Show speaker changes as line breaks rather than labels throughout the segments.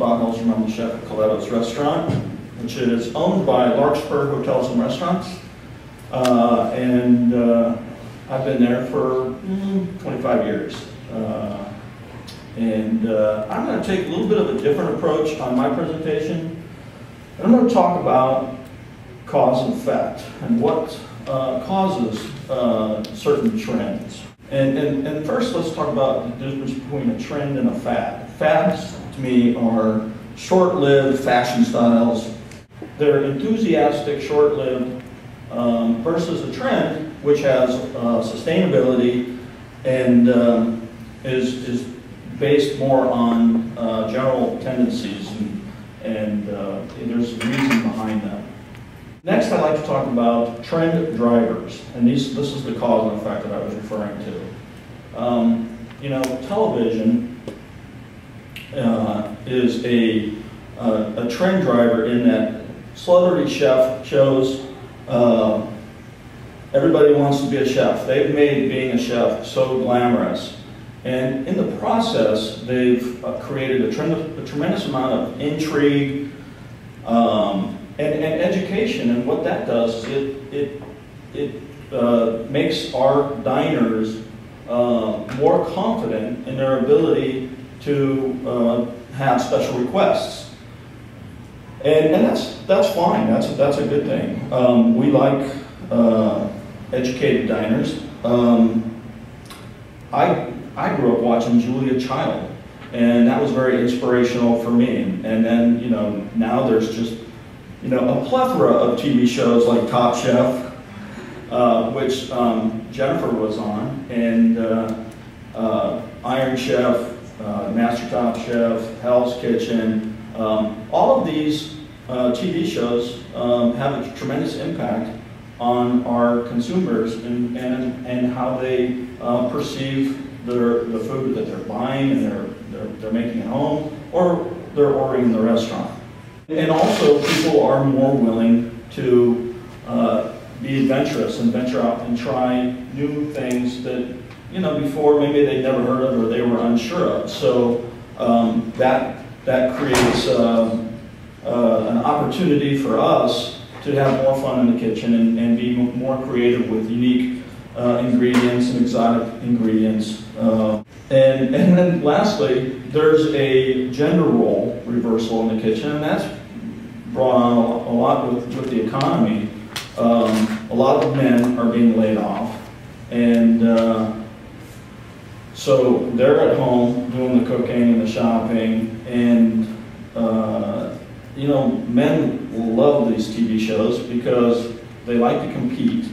Bob Helstrom. I'm the chef at Kuleto's restaurant, which is owned by Larkspur Hotels and Restaurants. I've been there for 25 years. I'm going to take a little bit of a different approach on my presentation. I'm going to talk about cause and effect and what causes certain trends. And first, let's talk about the difference between a trend and a fad. Fads, to me, are short-lived fashion styles. They're enthusiastic, short-lived, versus a trend, which has sustainability and is based more on general tendencies, and there's a reason behind them. Next, I'd like to talk about trend drivers, and this is the cause and effect that I was referring to. You know, television is a trend driver in that celebrity chef shows. Everybody wants to be a chef. They've made being a chef so glamorous. And in the process, they've created a tremendous amount of intrigue and education. And what that does is it makes our diners more confident in their ability to have special requests. And that's fine. That's a good thing. We like educated diners. I grew up watching Julia Child, and that was very inspirational for me. And then, you know, now there's just, you know, a plethora of TV shows like Top Chef, which Jennifer was on, and Iron Chef, Master Top Chef, Hell's Kitchen. All of these TV shows have a tremendous impact on our consumers and how they perceive the food that they're buying and they're making at home, or they're ordering in the restaurant. And also, people are more willing to be adventurous and venture out and try new things that, you know, before maybe they'd never heard of or they were unsure of. So that creates an opportunity for us to have more fun in the kitchen and be more creative with unique ingredients and exotic ingredients. And then lastly, there's a gender role reversal in the kitchen, and that's brought on a lot with the economy. A lot of men are being laid off, and so they're at home doing the cooking and the shopping, and you know, men love these TV shows because they like to compete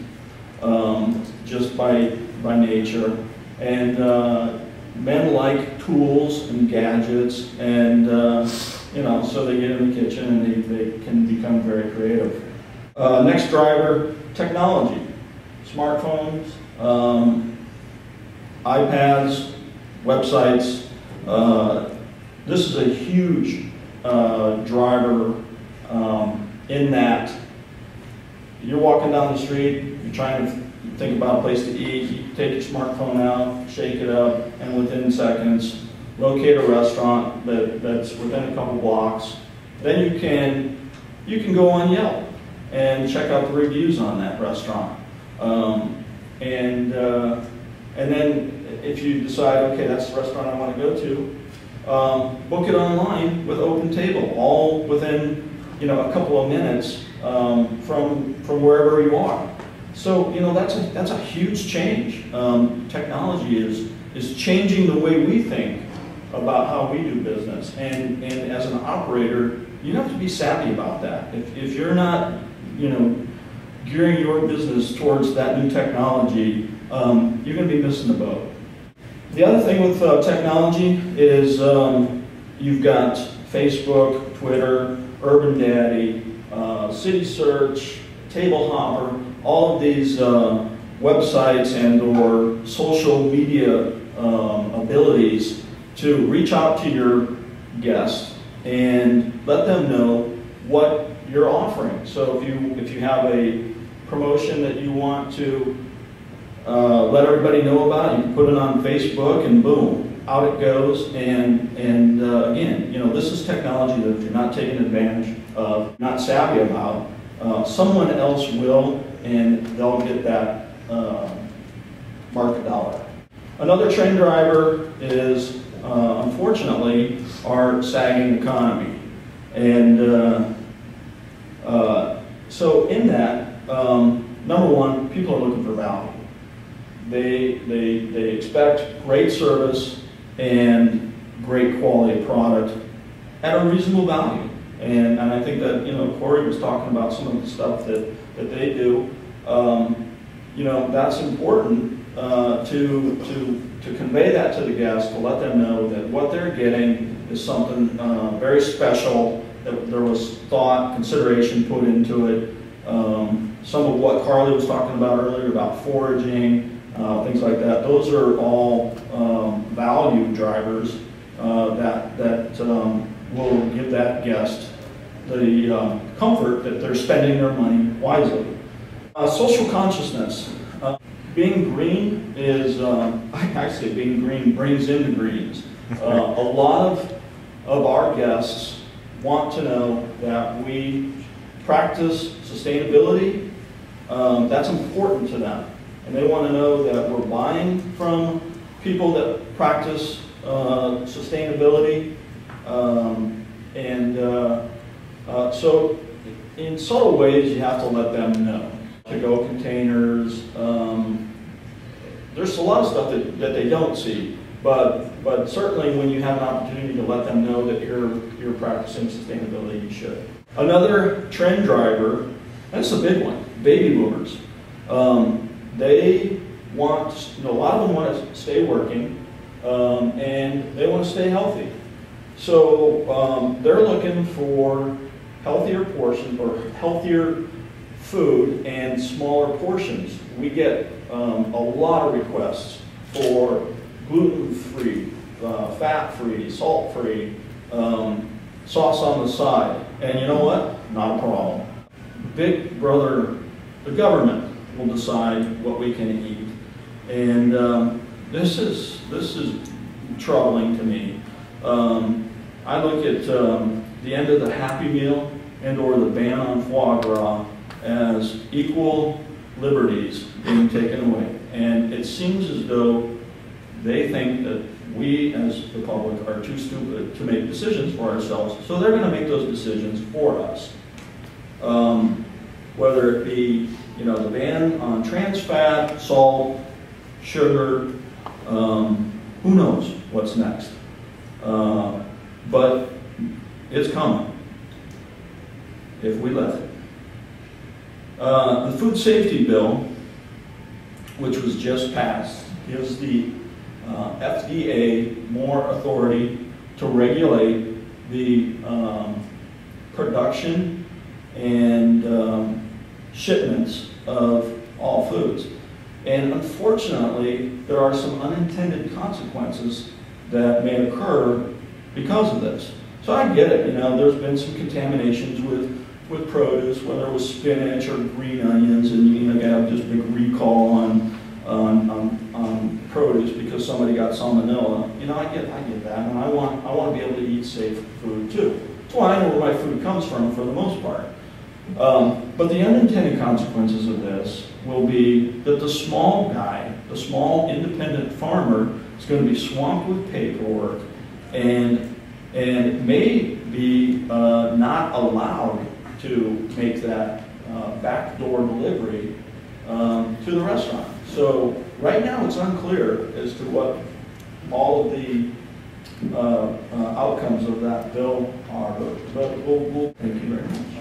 just by nature, and men like tools and gadgets, and you know, so they get in the kitchen and they can become very creative. Next driver, technology, smartphones, iPads, websites. This is a huge driver in that you're walking down the street, you're trying to think about a place to eat, you take your smartphone out, shake it up, and within seconds, locate a restaurant that's within a couple blocks. Then you can go on Yelp and check out the reviews on that restaurant. And then if you decide, okay, that's the restaurant I want to go to, book it online with OpenTable, all within, you know, a couple of minutes from wherever you are. So, you know, that's a huge change. Technology is changing the way we think about how we do business, and as an operator, you have to be savvy about that. If you're not, you know, gearing your business towards that new technology, you're going to be missing the boat. The other thing with technology is you've got Facebook, Twitter, Urban Daddy, City Search, Table Hopper, all of these websites and or social media abilities to reach out to your guests and let them know what you're offering. So if you have a promotion that you want to let everybody know about, you can put it on Facebook, and boom, out it goes, and again, this is technology that if you're not taking advantage of, not savvy about, someone else will, and they'll get that market dollar. Another trend driver is, unfortunately, our sagging economy. And so in that, number one, people are looking for value. They expect great service and great quality product at a reasonable value. And I think that, Corey was talking about some of the stuff that they do. That's important to convey that to the guests, to let them know that what they're getting is something very special, that there was thought, consideration put into it. Some of what Carly was talking about earlier about foraging, things like that, those are all value drivers that will give that guest the comfort that they're spending their money wisely. Social consciousness. Being green is, I say being green brings in the greens. A lot of our guests want to know that we practice sustainability. That's important to them. And they want to know that we're buying from people that practice sustainability. So in subtle ways, you have to let them know. To-go containers, there's a lot of stuff that they don't see, but certainly when you have an opportunity to let them know that you're practicing sustainability, you should. Another trend driver, and it's a big one, baby boomers. They want, a lot of them want to stay working, and they want to stay healthy. So they're looking for healthier portions or healthier food and smaller portions. We get a lot of requests for gluten-free, fat-free, salt-free, sauce on the side. And you know what? Not a problem. Big brother, the government, will decide what we can eat. And this is troubling to me. I look at the end of the Happy Meal and or the ban on foie gras as equal liberties being taken away. And it seems as though they think that we as the public are too stupid to make decisions for ourselves, so they're going to make those decisions for us. Whether it be, the ban on trans fat, salt, sugar, who knows what's next. But it's coming if we let it. The food safety bill, which was just passed, gives the FDA more authority to regulate the production and shipments of all foods. And unfortunately, there are some unintended consequences that may occur because of this. So I get it, there's been some contaminations with produce, whether it was spinach or green onions, and you have this big recall on produce because somebody got salmonella. I get that, and I want to be able to eat safe food too. That's why I know where my food comes from for the most part. But the unintended consequences of this will be that the small guy, the small independent farmer, is going to be swamped with paperwork and may be not allowed to make that backdoor delivery to the restaurant. So right now it's unclear as to what all of the outcomes of that bill are, but we'll thank you very much.